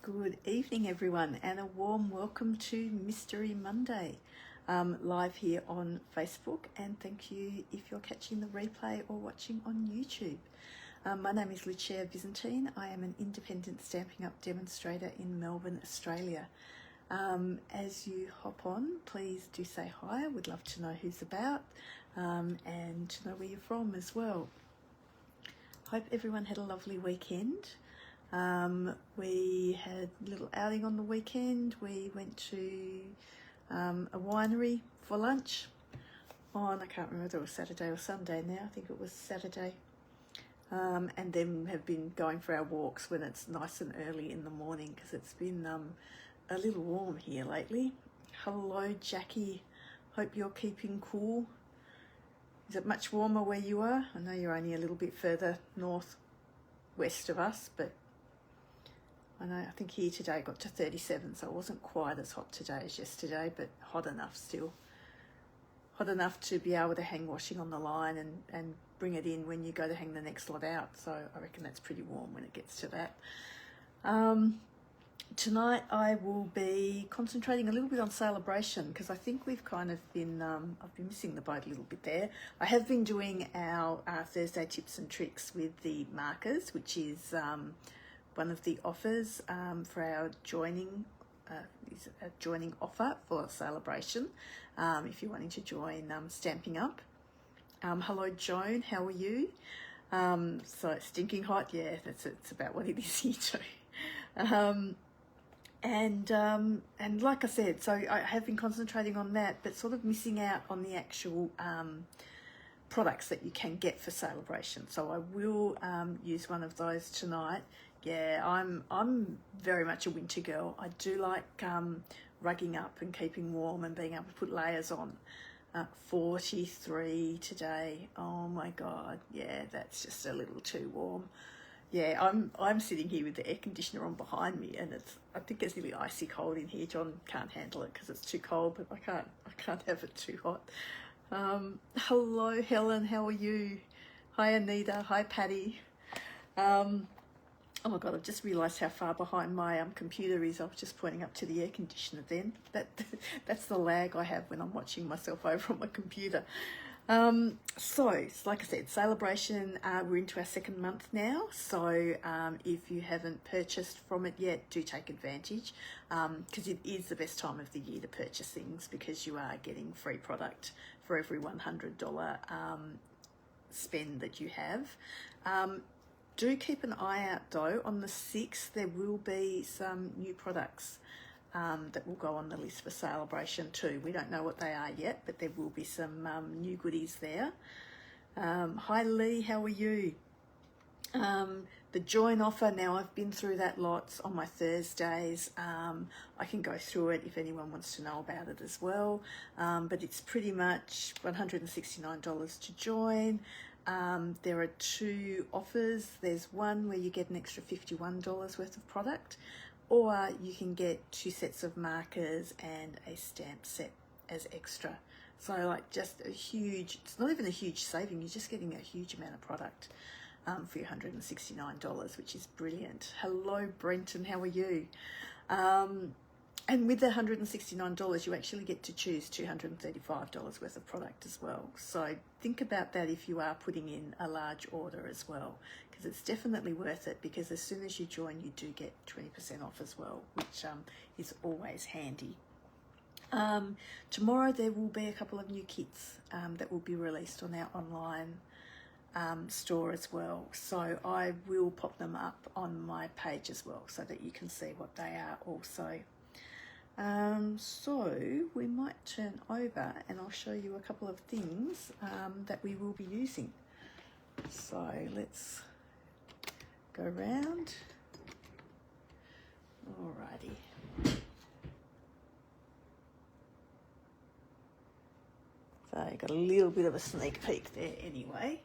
Good evening, everyone, and a warm welcome to Mystery Monday, live here on Facebook. And thank you if you're catching the replay or watching on YouTube. My name is Lucia Visentin. I am an independent Stampin' Up demonstrator in Melbourne, Australia. As you hop on, please do say hi. I would love to know who's about and to know where you're from as well. Hope everyone had a lovely weekend. We had a little outing on the weekend. We went to a winery for lunch on, I can't remember whether it was Saturday or Sunday now, I think it was Saturday. And then have been going for our walks when it's nice and early in the morning because it's been a little warm here lately. Hello Jackie, hope you're keeping cool. Is it much warmer where you are? I know you're only a little bit further north west of us, but I think here today got to 37, so it wasn't quite as hot today as yesterday, but hot enough still. Hot enough to be able to hang washing on the line and bring it in when you go to hang the next lot out. So I reckon that's pretty warm when it gets to that. Tonight I will be concentrating a little bit on Sale-a-bration because I think we've kind of been, I've been missing the boat a little bit there. I have been doing our Thursday tips and tricks with the markers, which is one of the offers for our joining offer for Sale-a-bration if you're wanting to join Stampin' Up. Hello Joan, how are you? So stinking hot, yeah, it's about what it is here too. And like I said, so I have been concentrating on that, but sort of missing out on the actual products that you can get for Sale-a-bration. So I will use one of those tonight. Yeah, I'm very much a winter girl. I do like rugging up and keeping warm and being able to put layers on. 43 today. Oh my God, yeah, that's just a little too warm. Yeah, I'm sitting here with the air conditioner on behind me, and I think it's nearly icy cold in here. John can't handle it because it's too cold, but I can't have it too hot. Hello Helen, how are you? Hi Anita, hi Patty. Oh my God, I've just realised how far behind my computer is. I was just pointing up to the air conditioner then. That's the lag I have when I'm watching myself over on my computer. So, like I said, Sale-a-bration, we're into our second month now. So if you haven't purchased from it yet, do take advantage because it is the best time of the year to purchase things because you are getting free product for every $100 spend that you have. Do keep an eye out though. On the 6th, there will be some new products that will go on the list for Sale-a-bration too. We don't know what they are yet, but there will be some new goodies there. Hi Lee, how are you? The join offer, now I've been through that lots on my Thursdays. I can go through it if anyone wants to know about it as well. But it's pretty much $169 to join. There are two offers. There's one where you get an extra $51 worth of product, or you can get 2 sets of markers and a stamp set as extra. So like just a huge, it's not even a huge saving, you're just getting a huge amount of product for your $169, which is brilliant. Hello Brenton, how are you? And with the $169, you actually get to choose $235 worth of product as well. So think about that if you are putting in a large order as well, because it's definitely worth it, because as soon as you join, you do get 20% off as well, which is always handy. Tomorrow there will be a couple of new kits that will be released on our online store as well. So I will pop them up on my page as well so that you can see what they are also. So we might turn over and I'll show you a couple of things that we will be using. So let's go round. Alrighty. So I got a little bit of a sneak peek there anyway.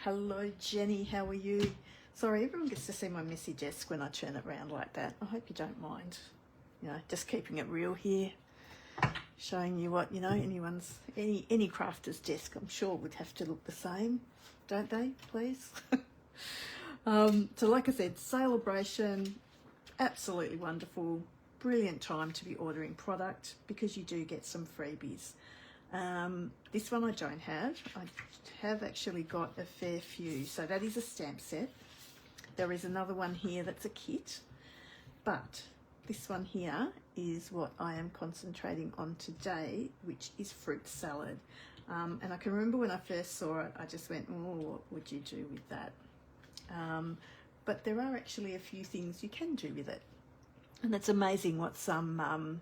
Hello Jenny, how are you? Sorry, everyone gets to see my messy desk when I turn it around like that. I hope you don't mind. You know, just keeping it real here, showing you what, you know, any crafter's desk, I'm sure would have to look the same, don't they, please? So like I said, Sale-a-bration, absolutely wonderful, brilliant time to be ordering product because you do get some freebies. This one I don't have. I have actually got a fair few. So that is a stamp set. There is another one here that's a kit, but this one here is what I am concentrating on today, which is fruit salad. And I can remember when I first saw it, I just went, oh, what would you do with that? But there are actually a few things you can do with it. And it's amazing what some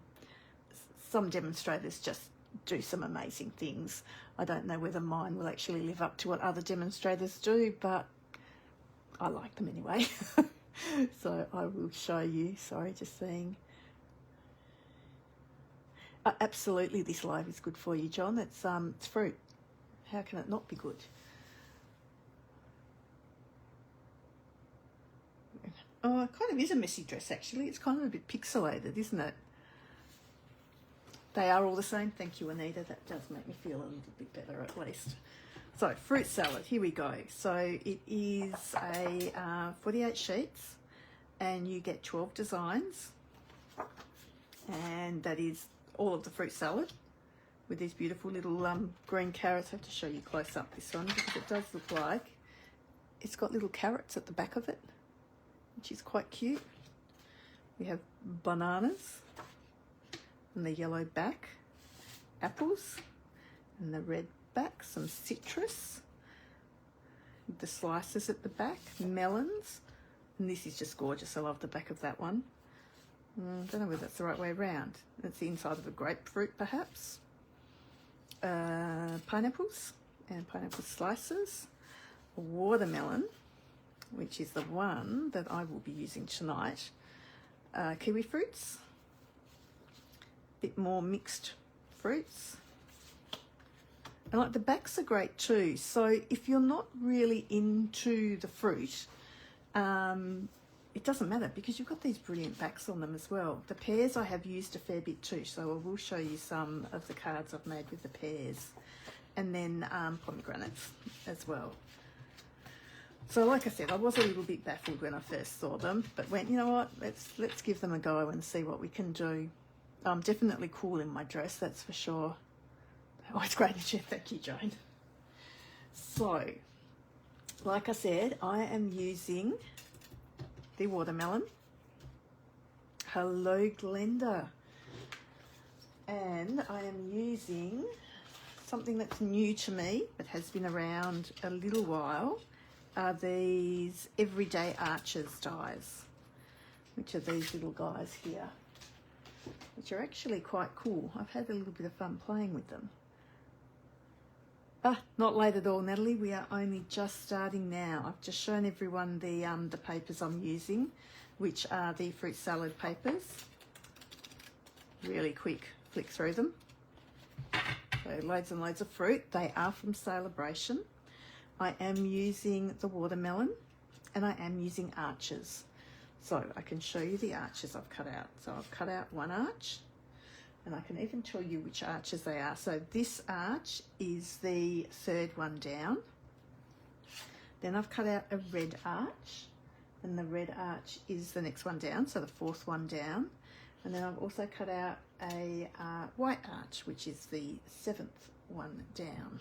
demonstrators just do some amazing things. I don't know whether mine will actually live up to what other demonstrators do, but I like them anyway. So I will show you. Sorry, just seeing. Absolutely, this live is good for you, John. It's fruit. How can it not be good? Oh, it kind of is a messy dress, actually. It's kind of a bit pixelated, isn't it? They are all the same. Thank you, Anita. That does make me feel a little bit better, at least. So, fruit salad. Here we go. So, it is a 48 sheets, and you get 12 designs. And that is all of the fruit salad with these beautiful little green carrots. I have to show you close up this one because it does look like it's got little carrots at the back of it, which is quite cute. We have bananas and the yellow back, apples and the red back, some citrus, the slices at the back, melons, and this is just gorgeous. I love the back of that one. I don't know whether that's the right way around. It's the inside of a grapefruit, perhaps. Pineapples and pineapple slices. A watermelon, which is the one that I will be using tonight. Kiwi fruits. A bit more mixed fruits. And like the backs are great too. So if you're not really into the fruit, it doesn't matter because you've got these brilliant backs on them as well. The pears I have used a fair bit too, so I will show you some of the cards I've made with the pears. And then pomegranates as well. So like I said, I was a little bit baffled when I first saw them, but went, you know what, let's give them a go and see what we can do. Definitely cool in my dress, that's for sure. Oh, it's great to share. Thank you, Joan. So, like I said, I am using the watermelon. Hello, Glenda. And I am using something that's new to me, but has been around a little while, are these Everyday Arches dies, which are these little guys here, which are actually quite cool. I've had a little bit of fun playing with them. Not late at all, Natalie. We are only just starting now. I've just shown everyone the papers I'm using, which are the fruit salad papers. Really quick flick through them. So loads and loads of fruit. They are from Sale-a-bration. I am using the watermelon and I am using arches. So I can show you the arches I've cut out. So I've cut out one arch. And I can even tell you which arches they are. So this arch is the third one down. Then I've cut out a red arch. And the red arch is the next one down, so the fourth one down. And then I've also cut out a white arch, which is the seventh one down.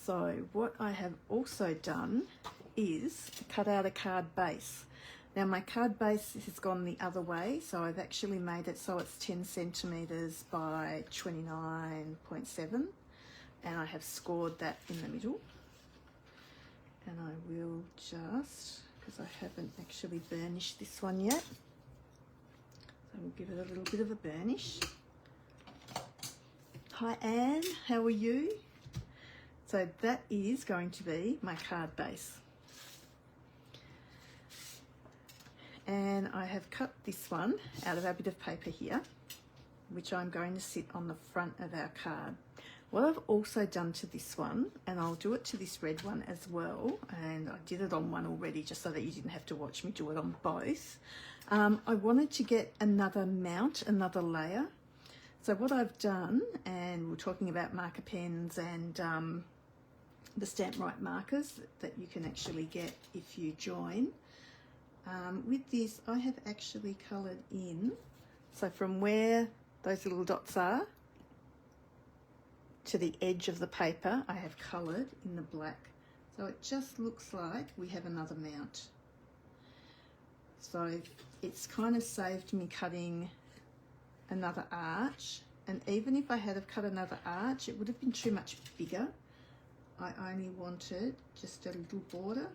So what I have also done is cut out a card base. Now my card base has gone the other way, so I've actually made it so it's 10 centimetres by 29.7, and I have scored that in the middle. And I will just, because I haven't actually burnished this one yet, so we'll give it a little bit of a burnish. Hi Anne, how are you? So that is going to be my card base. And I have cut this one out of our bit of paper here, which I'm going to sit on the front of our card. What I've also done to this one, and I'll do it to this red one as well, and I did it on one already just so that you didn't have to watch me do it on both. I wanted to get another mount, another layer. So what I've done, and we're talking about marker pens and the Stamp Right markers that you can actually get if you join. With this, I have actually coloured in, so from where those little dots are to the edge of the paper, I have coloured in the black. So it just looks like we have another mount. So it's kind of saved me cutting another arch, and even if I had have cut another arch, it would have been too much bigger. I only wanted just a little border.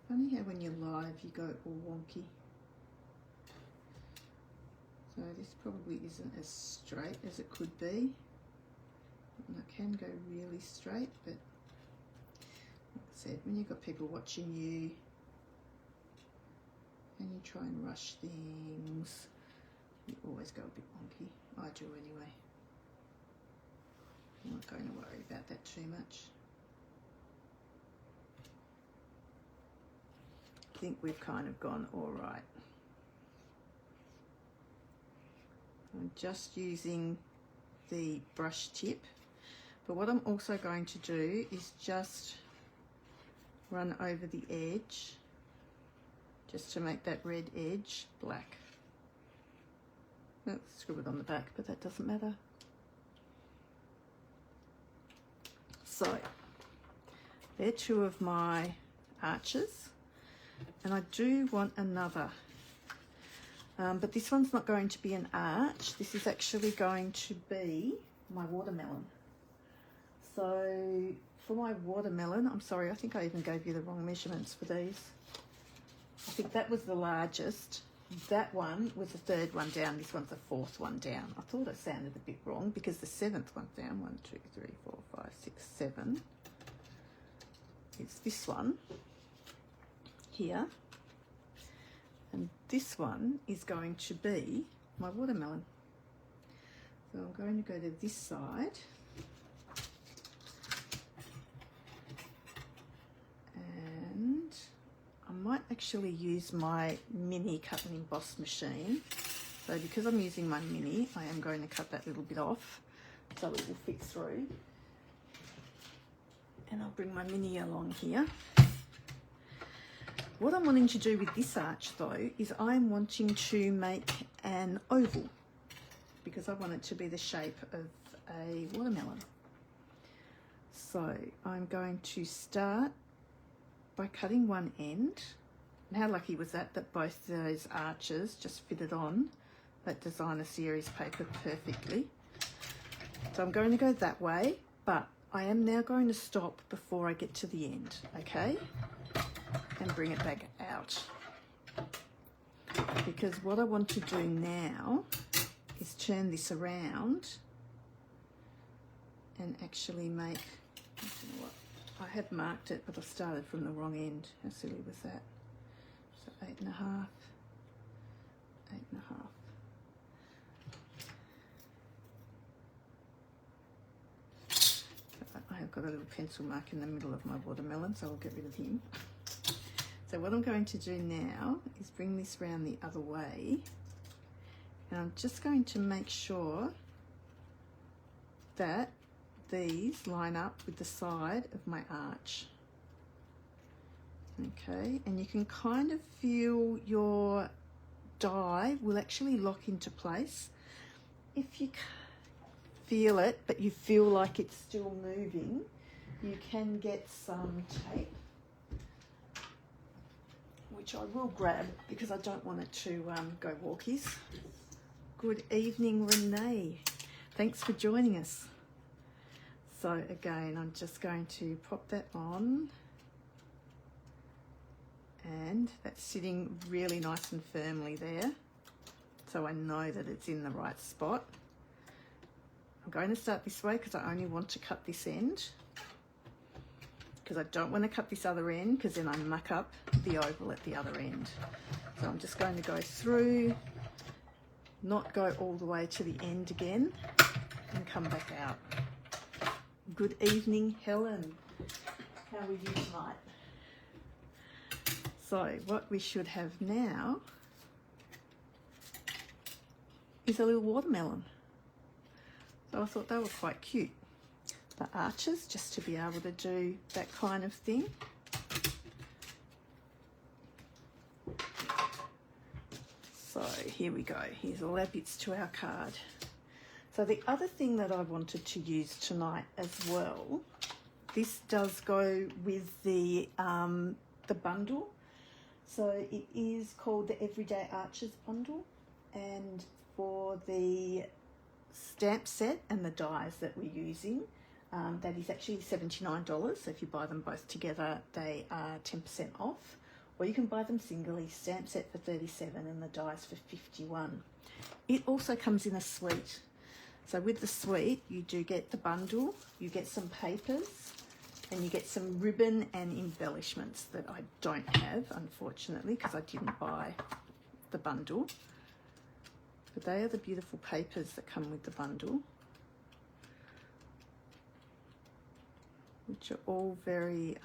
Funny how when you're live you go all wonky. So this probably isn't as straight as it could be. And I can go really straight, but like I said, when you've got people watching you and you try and rush things, you always go a bit wonky. I do anyway. I'm not going to worry about that too much. I think we've kind of gone all right. I'm just using the brush tip, but what I'm also going to do is just run over the edge just to make that red edge black. Let's scribble it on the back, but that doesn't matter. So they're two of my arches, and I do want another, but this one's not going to be an arch. This is actually going to be my watermelon. So for my watermelon, I'm sorry, I think I even gave you the wrong measurements for these. I think that was the largest. That one was the third one down. This one's the fourth one down. I thought it sounded a bit wrong because the seventh one down, 1, 2, 3, 4, 5, 6, 7. It's this one here. And this one is going to be my watermelon. So I'm going to go to this side. And I might actually use my mini cut and emboss machine. So because I'm using my mini, I am going to cut that little bit off so it will fit through. And I'll bring my mini along here. What I'm wanting to do with this arch though is I'm wanting to make an oval because I want it to be the shape of a watermelon. So I'm going to start by cutting one end. And how lucky was that both those arches just fitted on that designer series paper perfectly. So I'm going to go that way, but I am now going to stop before I get to the end, okay? And bring it back out. Because what I want to do now is turn this around and actually make, I don't know what, I have marked it, but I started from the wrong end. How silly was that? So 8.5, 8.5. I have got a little pencil mark in the middle of my watermelon, so I'll get rid of him. So what I'm going to do now is bring this round the other way, and I'm just going to make sure that these line up with the side of my arch. Okay, and you can kind of feel your die will actually lock into place. If you feel it, but you feel like it's still moving, you can get some tape, which I will grab because I don't want it to go walkies. Good evening, Renee. Thanks for joining us. So again, I'm just going to pop that on, and that's sitting really nice and firmly there, so I know that it's in the right spot. I'm going to start this way because I only want to cut this end, because I don't want to cut this other end because then I muck up the oval at the other end. So I'm just going to go through, not go all the way to the end again, and come back out. Good evening, Helen. How are you tonight? So what we should have now is a little watermelon. So I thought they were quite cute. The arches, just to be able to do that kind of thing. So here we go. Here's all our bits to our card. So the other thing that I wanted to use tonight as well, this does go with the bundle. So it is called the Everyday Arches bundle, and for the stamp set and the dies that we're using, that is actually $79. So if you buy them both together, they are 10% off. Or you can buy them singly, stamp set for $37 and the dies for $51. It also comes in a suite. So with the suite, you do get the bundle, you get some papers, and you get some ribbon and embellishments that I don't have, unfortunately, because I didn't buy the bundle. But they are the beautiful papers that come with the bundle, which are all very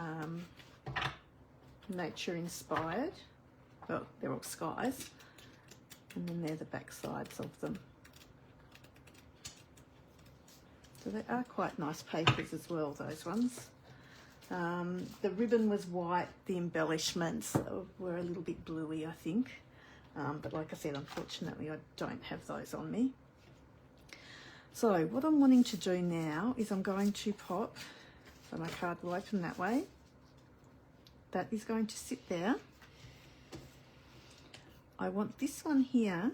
nature inspired. Well, they're all skies, and then they're the back sides of them. So they are quite nice papers as well, those ones. The ribbon was white, the embellishments were a little bit bluey, I think. But like I said, unfortunately, I don't have those on me. So what I'm wanting to do now is I'm going to pop, so my card will open that way. That is going to sit there. I want this one here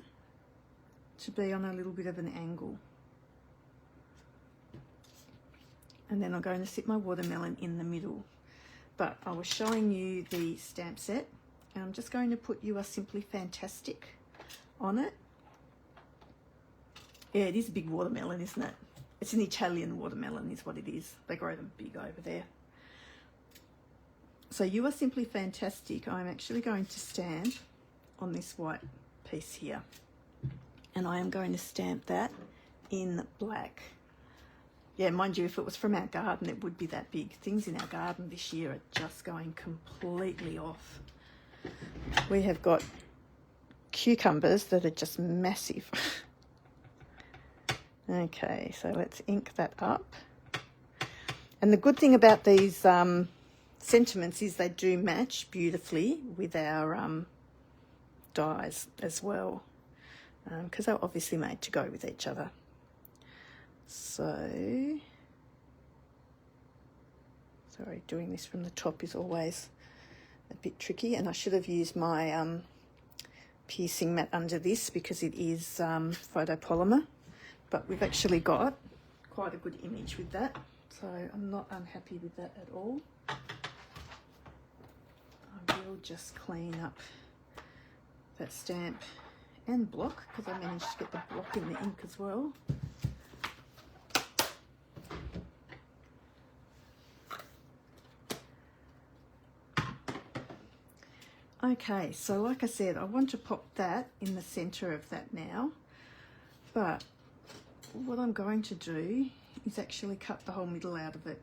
to be on a little bit of an angle. And then I'm going to sit my watermelon in the middle. But I was showing you the stamp set, and I'm just going to put "You Are Simply Fantastic" on it. Yeah, it is a big watermelon, isn't it? It's an Italian watermelon is what it is. They grow them big over there. So "You Are Simply Fantastic" I'm actually going to stamp on this white piece here. And I am going to stamp that in black. Yeah, mind you, if it was from our garden, it would be that big. Things in our garden this year are just going completely off. We have got cucumbers that are just massive. Okay, so let's ink that up. And the good thing about these sentiments is they do match beautifully with our dies as well, because they're obviously made to go with each other. So, sorry, doing this from the top is always a bit tricky, and I should have used my piercing mat under this because it is photopolymer, but we've actually got quite a good image with that, so I'm not unhappy with that at all. I will just clean up that stamp and block, because I managed to get the block in the ink as well. Okay, so like I said, I want to pop that in the center of that now, but what I'm going to do is actually cut the whole middle out of it.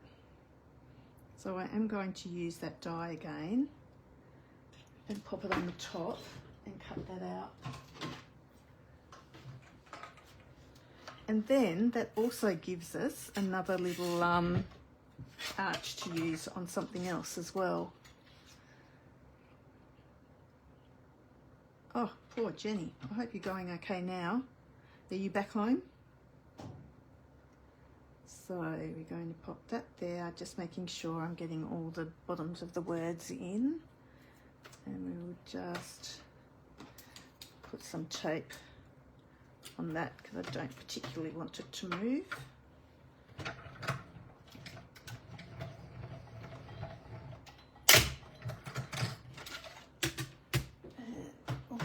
So I am going to use that die again and pop it on the top and cut that out. And then that also gives us another little arch to use on something else as well. Oh, poor Jenny. I hope you're going okay now. Are you back home? So we're going to pop that there, just making sure I'm getting all the bottoms of the words in. And we will just put some tape on that because I don't particularly want it to move.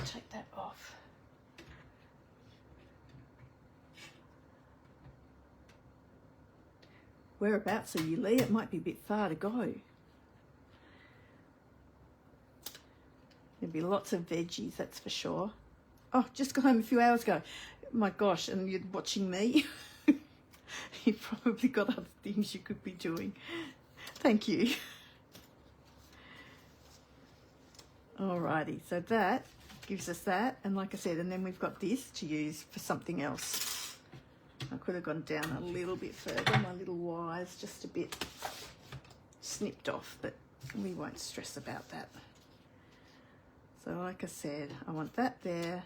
Take that off. Whereabouts are you, Lee? It might be a bit far to go. There'll be lots of veggies, that's for sure. Oh, just got home a few hours ago. My gosh, and you're watching me. You've probably got other things you could be doing. Thank you. Alrighty, so that gives us that, and like I said, and then we've got this to use for something else. I could have gone down a little bit further. My little wire's just a bit snipped off, but we won't stress about that. So like I said, I want that there,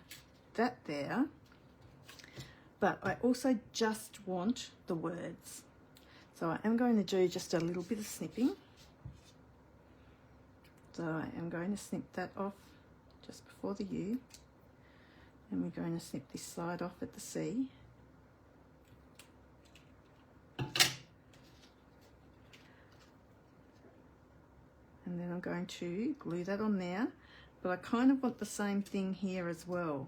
but I also just want the words. So I am going to do just a little bit of snipping. So I am going to snip that off just before the U, and we're going to snip this side off at the C. And then I'm going to glue that on there, but I kind of want the same thing here as well.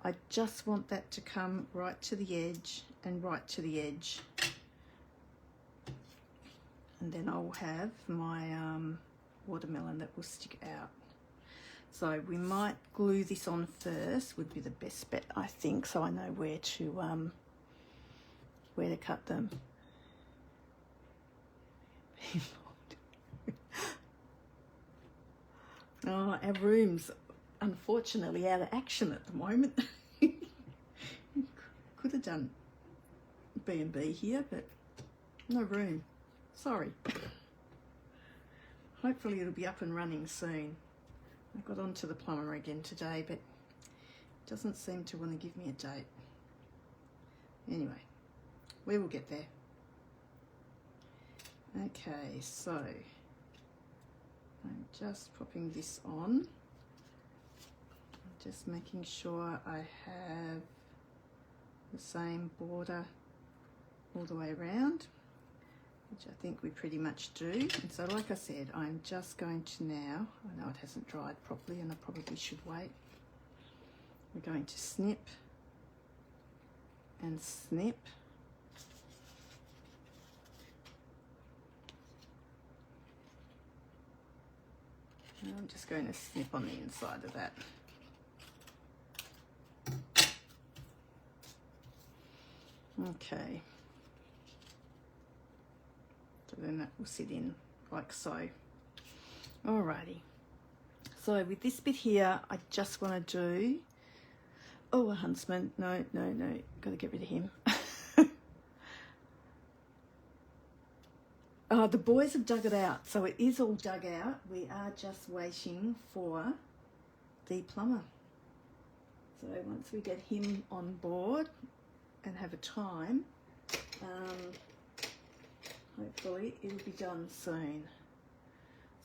I just want that to come right to the edge and right to the edge. And then I'll have my watermelon that will stick out. So we might glue this on first, would be the best bet, I think, so I know where to cut them. Oh, our room's unfortunately out of action at the moment. Could have done B&B here, but no room. Sorry. Hopefully it'll be up and running soon. I got onto the plumber again today, but doesn't seem to want to give me a date. Anyway, we will get there. Okay, so I'm just popping this on. I'm just making sure I have the same border all the way around, which I think we pretty much do. And so like I said, I'm just going to now, I know it hasn't dried properly and I probably should wait. We're going to snip and snip. And I'm just going to snip on the inside of that. Okay. So then that will sit in like so. Alrighty. So with this bit here, I just want to do, oh, a huntsman. No, got to get rid of him. The boys have dug it out, so it is all dug out. We are just waiting for the plumber. So once we get him on board and have a time, hopefully it'll be done soon.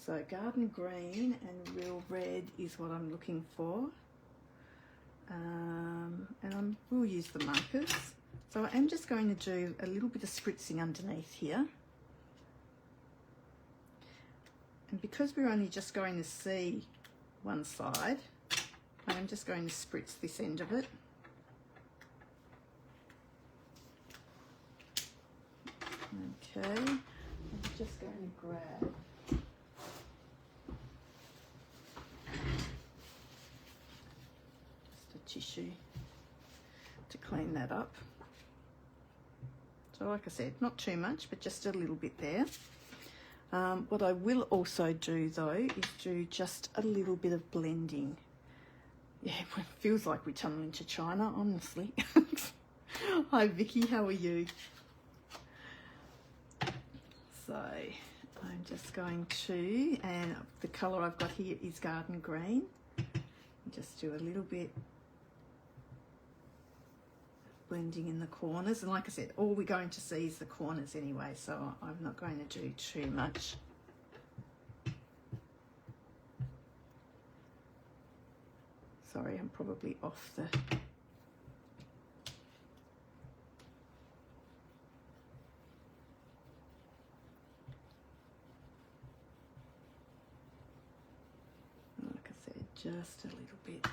So garden green and real red is what I'm looking for. And we'll use the markers. So I am just going to do a little bit of spritzing underneath here. And because we're only just going to see one side, I'm just going to spritz this end of it. Okay, I'm just going to grab just a tissue to clean that up. So like I said, not too much, but just a little bit there. What I will also do though is do just a little bit of blending. Yeah, it feels like we tunnel into China, honestly. Hi Vicky, how are you? So I'm just going to, and the colour I've got here is garden green. Just do a little bit blending in the corners, and like I said, all we're going to see is the corners anyway, so I'm not going to do too much. Sorry, I'm probably off the like I said, just a little bit.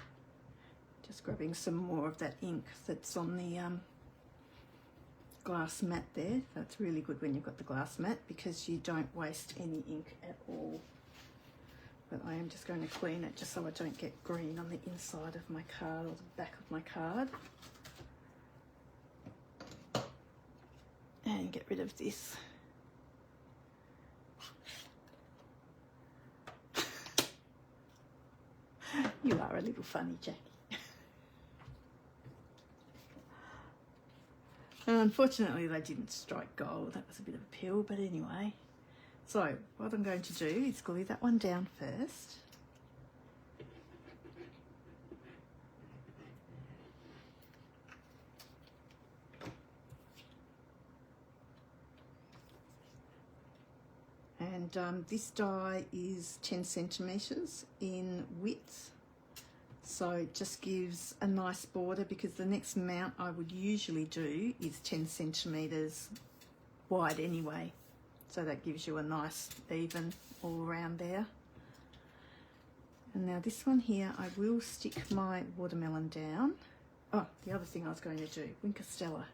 Just grabbing some more of that ink that's on the glass mat there. That's really good when you've got the glass mat because you don't waste any ink at all. But I am just going to clean it just so I don't get green on the inside of my card or the back of my card. And get rid of this. You are a little funny, Jackie. Unfortunately, they didn't strike gold. That was a bit of a pill, but anyway. So what I'm going to do is glue that one down first. And this die is 10 centimetres in width. So it just gives a nice border, because the next mount I would usually do is 10 centimetres wide anyway. So that gives you a nice even all around there. And now this one here, I will stick my watermelon down. Oh, the other thing I was going to do, Wink of Stella.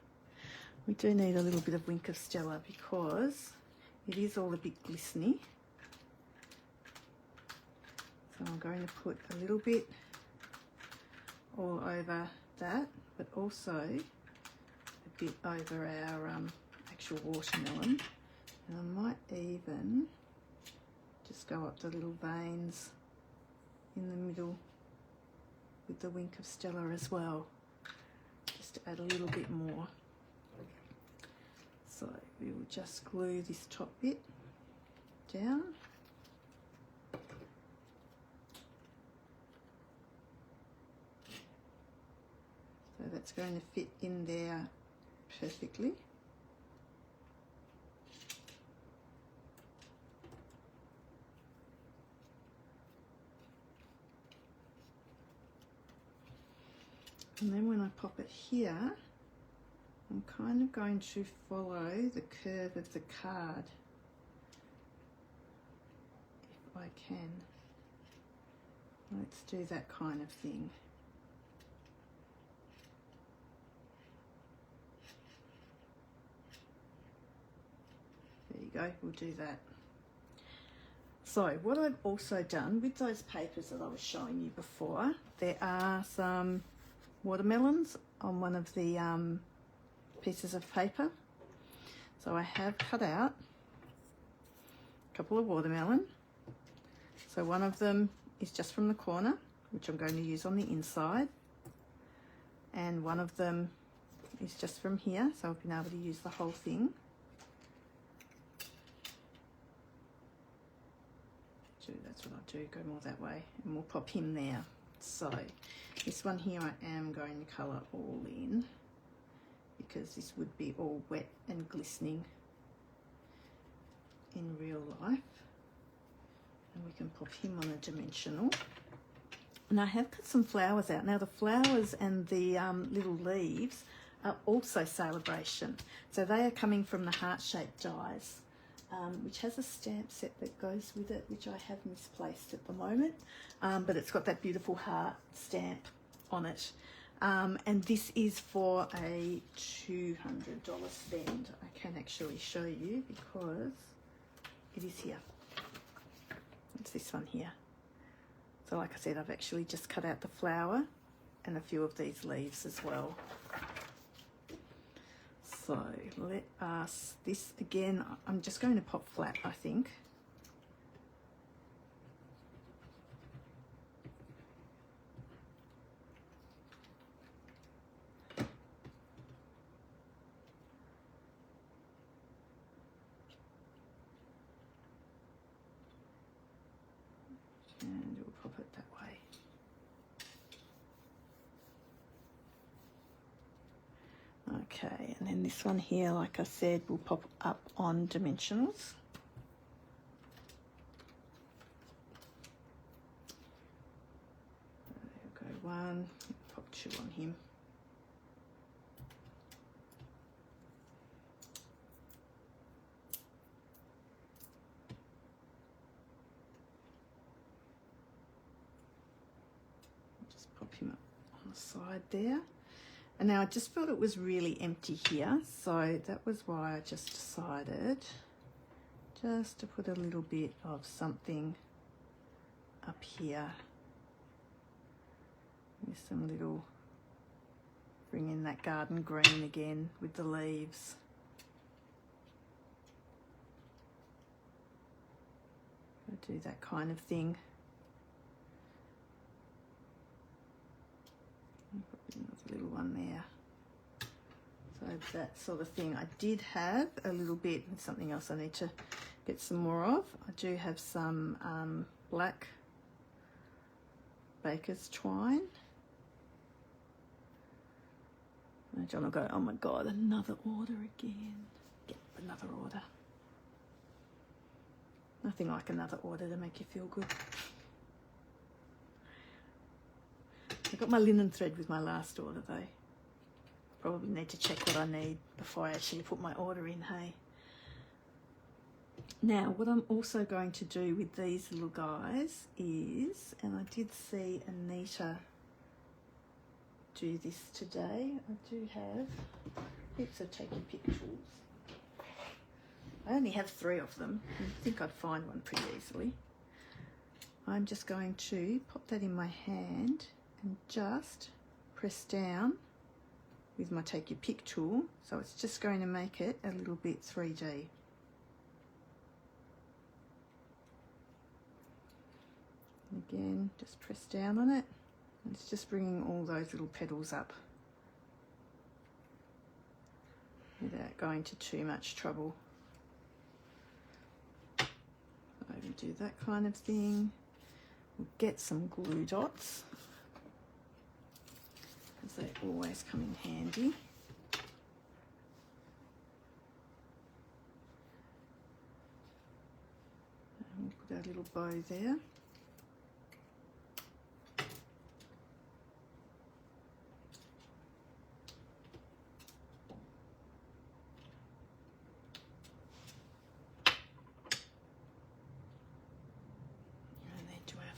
We do need a little bit of Wink of Stella because it is all a bit glistening. So I'm going to put a little bit all over that, but also a bit over our actual watermelon. And I might even just go up the little veins in the middle with the Wink of Stella as well, just to add a little bit more. So we will just glue this top bit down. So that's going to fit in there perfectly. And then when I pop it here, I'm kind of going to follow the curve of the card, if I can. Let's do that kind of thing. There you go, we'll do that. So what I've also done with those papers that I was showing you before, there are some watermelons on one of the pieces of paper. So I have cut out a couple of watermelon. So one of them is just from the corner, which I'm going to use on the inside, and one of them is just from here, so I've been able to use the whole thing. So that's what I'll do, go more that way, and we'll pop him there. So this one here I am going to colour all in, because this would be all wet and glistening in real life. And we can pop him on a dimensional. And I have cut some flowers out. Now the flowers and the little leaves are also Sale-a-bration. So they are coming from the heart-shaped dies, which has a stamp set that goes with it, which I have misplaced at the moment. But it's got that beautiful heart stamp on it. And this is for a $200 spend. I can actually show you because it is here. It's this one here. So like I said, I've actually just cut out the flower and a few of these leaves as well. So let us, this again, I'm just going to pop flat, I think. And we'll pop it that way. Okay, and then this one here, like I said, will pop up on dimensionals. There we go, one, pop two on him. Just pop him up on the side there. And now I just felt it was really empty here, so that was why I just decided just to put a little bit of something up here with some little, bring in that garden green again with the leaves. I do that kind of thing. Another little one there. So that sort of thing. I did have a little bit, something else I need to get some more of. I do have some black baker's twine. And John will go, oh my God, another order again. Get another order. Nothing like another order to make you feel good. I got my linen thread with my last order though. Probably need to check what I need before I actually put my order in, hey. Now, what I'm also going to do with these little guys is, and I did see Anita do this today. I do have heaps of take and pick tools. I only have 3 of them. I think I'd find one pretty easily. I'm just going to pop that in my hand and just press down with my take your pick tool. So it's just going to make it a little bit 3D. And again, just press down on it. And it's just bringing all those little petals up without going to too much trouble. I can do that kind of thing. We'll get some glue dots because they always come in handy. And we'll put our little bow there.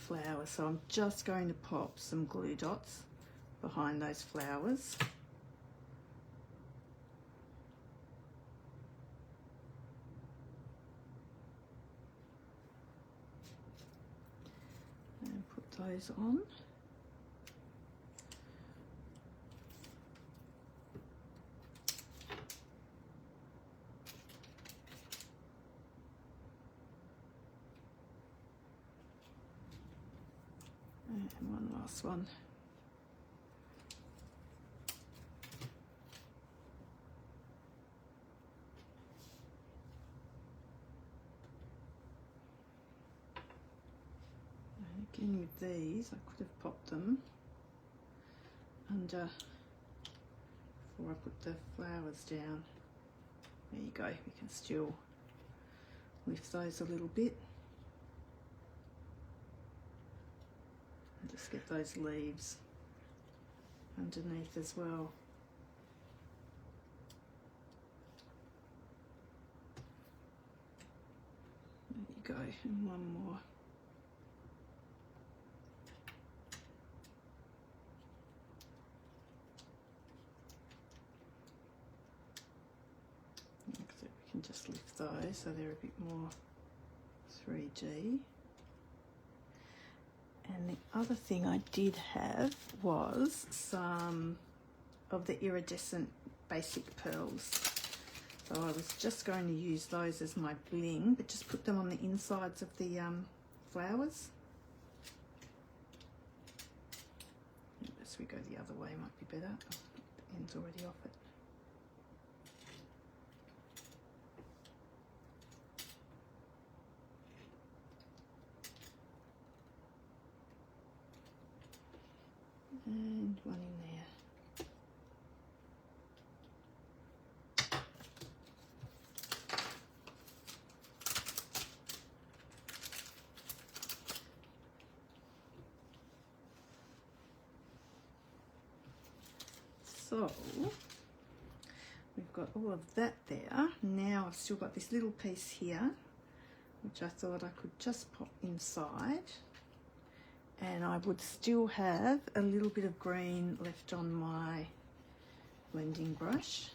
Flowers. So I'm just going to pop some glue dots behind those flowers. And put those on. And one last one. And again with these, I could have popped them under before I put the flowers down. There you go, we can still lift those a little bit. Just get those leaves underneath as well. There you go, and one more. So we can just lift those so they're a bit more 3D. And the other thing I did have was some of the iridescent basic pearls. So I was just going to use those as my bling, but just put them on the insides of the flowers. As we go the other way might be better. The end's already off it. And one in there. So we've got all of that there. Now I've still got this little piece here, which I thought I could just pop inside. And I would still have a little bit of green left on my blending brush.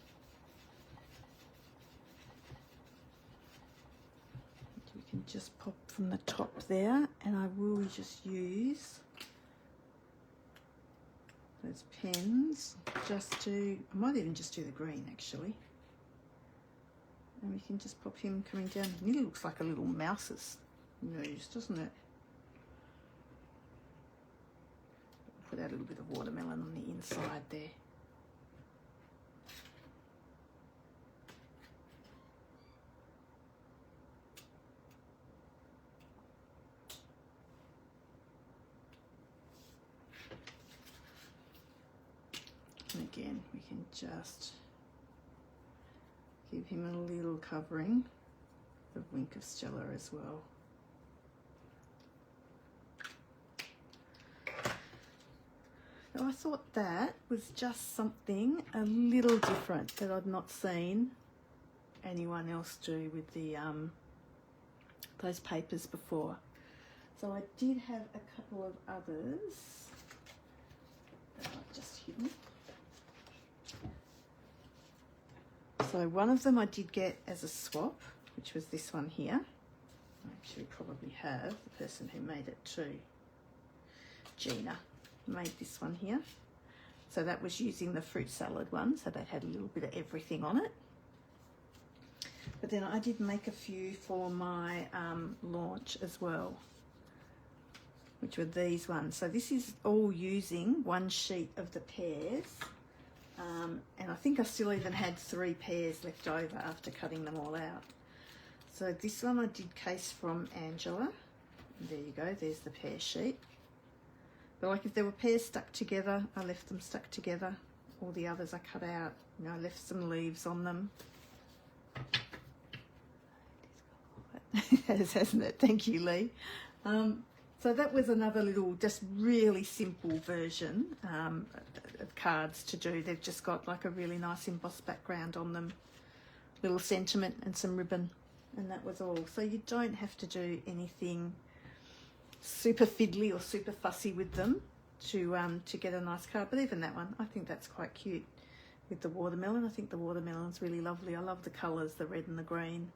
You can just pop from the top there, and I will just use those pens just to, I might even just do the green actually. And we can just pop him coming down. It nearly looks like a little mouse's nose, doesn't it? Put out a little bit of watermelon on the inside there. again, we can just give him a little covering of Wink of Stella as well. So I thought that was just something a little different that I'd not seen anyone else do with the those papers before. So I did have a couple of others that I've just hidden. So one of them I did get as a swap, which was this one here. I actually probably have the person who made it too. Gina made this one here. So that was using the fruit salad one, so that had a little bit of everything on it. But then I did make a few for my launch as well, which were these ones. So this is all using one sheet of the pears. And I think I still even had 3 pairs left over after cutting them all out. So this one I did case from Angela. And there you go, there's the pear sheet. But like if there were pears stuck together, I left them stuck together. All the others I cut out, you know, I left some leaves on them. It has, hasn't it? Thank you, Lee. So that was another little, just really simple version of cards to do. They've just got like a really nice embossed background on them, little sentiment and some ribbon, and that was all. So you don't have to do anything super fiddly or super fussy with them to get a nice card. But even that one, I think that's quite cute with the watermelon. I think the watermelon's really lovely. I love the colours, the red and the green.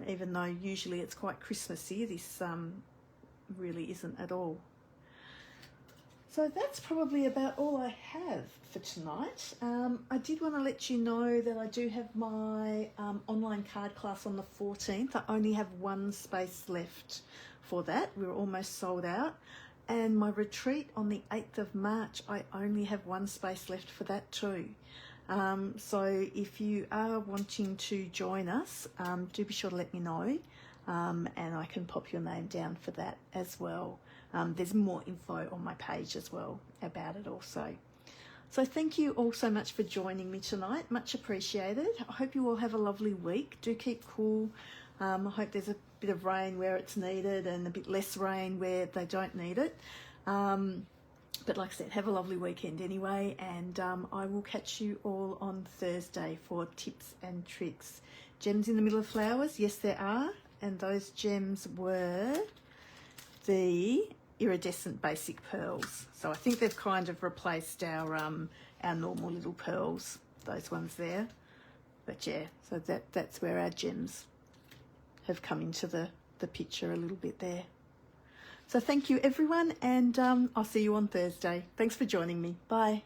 Even though usually it's quite Christmassy, this really isn't at all. So that's probably about all I have for tonight. I did want to let you know that I do have my online card class on the 14th. I only have 1 space left for that. We're almost sold out. And my retreat on the 8th of March, I only have 1 space left for that too. So if you are wanting to join us, do be sure to let me know, and I can pop your name down for that as well. There's more info on my page as well about it also. So thank you all so much for joining me tonight. Much appreciated. I hope you all have a lovely week. Do keep cool. I hope there's a bit of rain where it's needed and a bit less rain where they don't need it. But like I said, have a lovely weekend anyway, and I will catch you all on Thursday for tips and tricks. Gems in the middle of flowers? Yes, there are. And those gems were the iridescent basic pearls. So I think they've kind of replaced our normal little pearls, those ones there. But yeah, so that's where our gems have come into the picture a little bit there. So thank you everyone, and I'll see you on Thursday. Thanks for joining me. Bye.